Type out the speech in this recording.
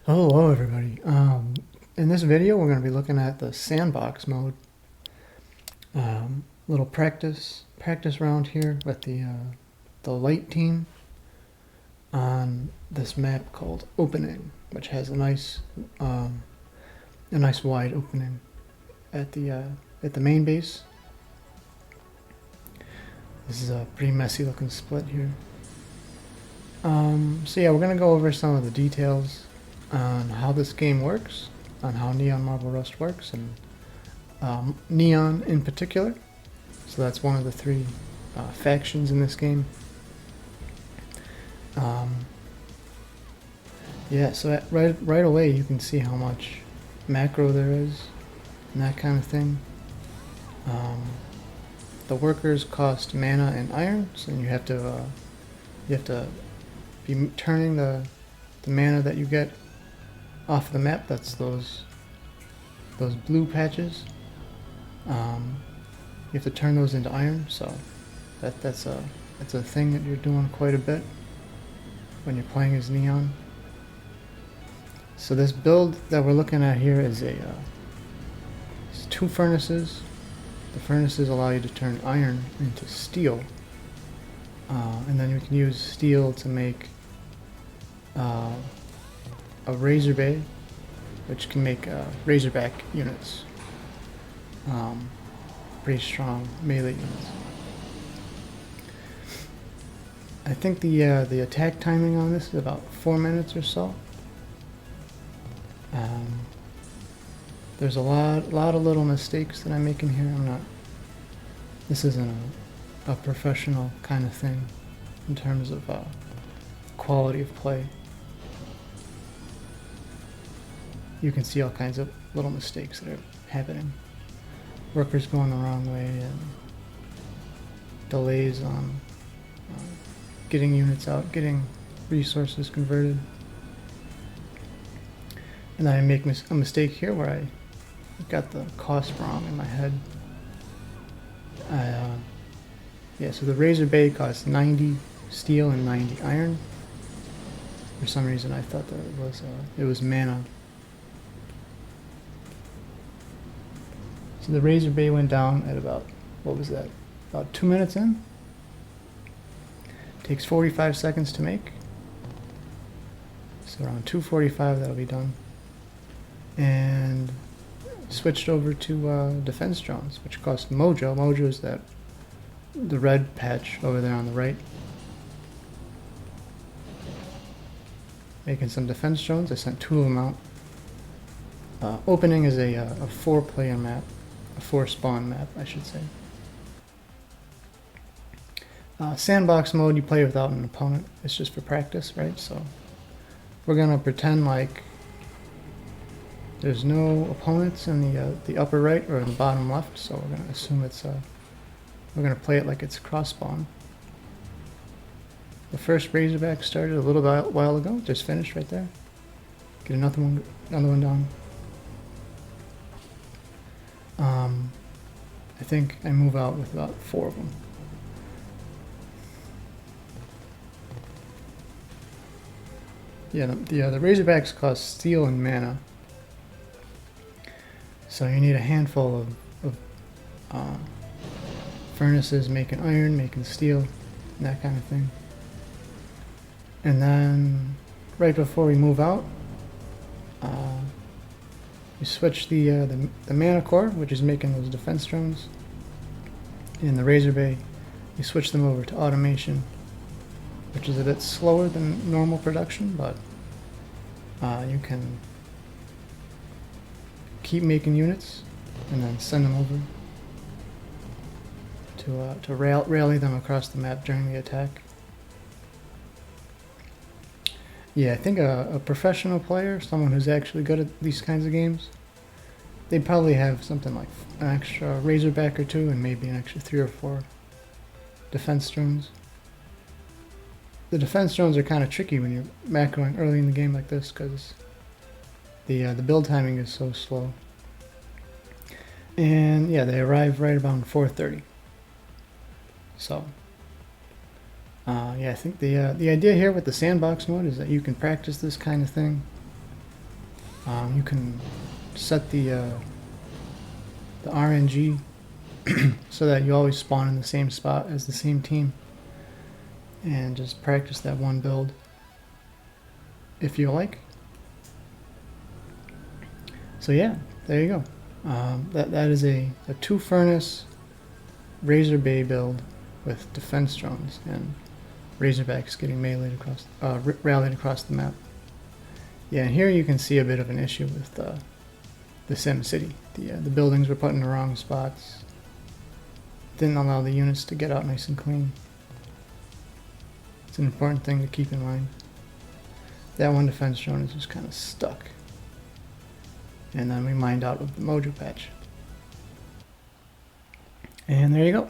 Hello everybody. In this video we're going to be looking at the Sandbox mode. Little practice round here with the light team on this map called Opening, which has a nice wide opening at the main base. This is a pretty messy looking split here. So yeah, we're going to go over some of the details on how this game works, on how Neon Marble Rust works, and Neon in particular. So that's one of the three factions in this game. Yeah, so right away you can see how much macro there is and that kind of thing. The workers cost mana and iron, so you have to be turning the mana that you get off the map. That's those blue patches. You have to turn those into iron, so that's a thing that you're doing quite a bit when you're playing as Neon. So this build that we're looking at here is it's two furnaces. The furnaces allow you to turn iron into steel, and then you can use steel to make a RazorBay, which can make Razorback units. Pretty strong melee units. I think the attack timing on this is about 4 minutes or so. There's a lot of little mistakes that I'm making here. This isn't a professional kind of thing in terms of quality of play. You can see all kinds of little mistakes that are happening. Workers going the wrong way, and delays on getting units out, getting resources converted. And then I make a mistake here where I got the cost wrong in my head. Yeah, so the RazorBay costs 90 steel and 90 iron. For some reason I thought that it was mana. So the RazorBay went down at about, what was that? About 2 minutes in. Takes 45 seconds to make. So around 2:45 that'll be done. And switched over to defense drones, which cost Mojo. Mojo is the red patch over there on the right. Making some defense drones. I sent 2 of them out. Opening is a 4-player map. A 4-spawn map, I should say. Sandbox mode, you play without an opponent. It's just for practice, right? So we're gonna pretend like there's no opponents in the upper right or the bottom left. So we're gonna assume we're gonna play it like it's cross spawn. The first Razorback started a little while ago. Just finished right there. Get another one down. I think I move out with about 4 of them. Yeah, the Razorbacks cost steel and mana, so you need a handful of furnaces making iron, making steel, and that kind of thing. And then right before we move out, you switch the mana core, which is making those defense drones, and the RazorBay, you switch them over to automation, which is a bit slower than normal production, but you can keep making units and then send them over to rally them across the map during the attack. Yeah, I think a professional player, someone who's actually good at these kinds of games, they'd probably have something like an extra Razorback or 2 and maybe an extra 3 or 4 defense drones. The defense drones are kind of tricky when you're macroing early in the game like this, because the build timing is so slow. And yeah, they arrive right about 4:30. So yeah, I think the idea here with the sandbox mode is that you can practice this kind of thing You can set the RNG so that you always spawn in the same spot as the same team, and just practice that one build if you like. So yeah, there you go. That is a 2-furnace RazorBay build with defense drones and Razorbacks getting meleeed across, rallied across the map. Yeah, and here you can see a bit of an issue with the Sim City. The buildings were put in the wrong spots. Didn't allow the units to get out nice and clean. It's an important thing to keep in mind. That one defense drone is just kind of stuck. And then we mined out of the Mojo patch. And there you go.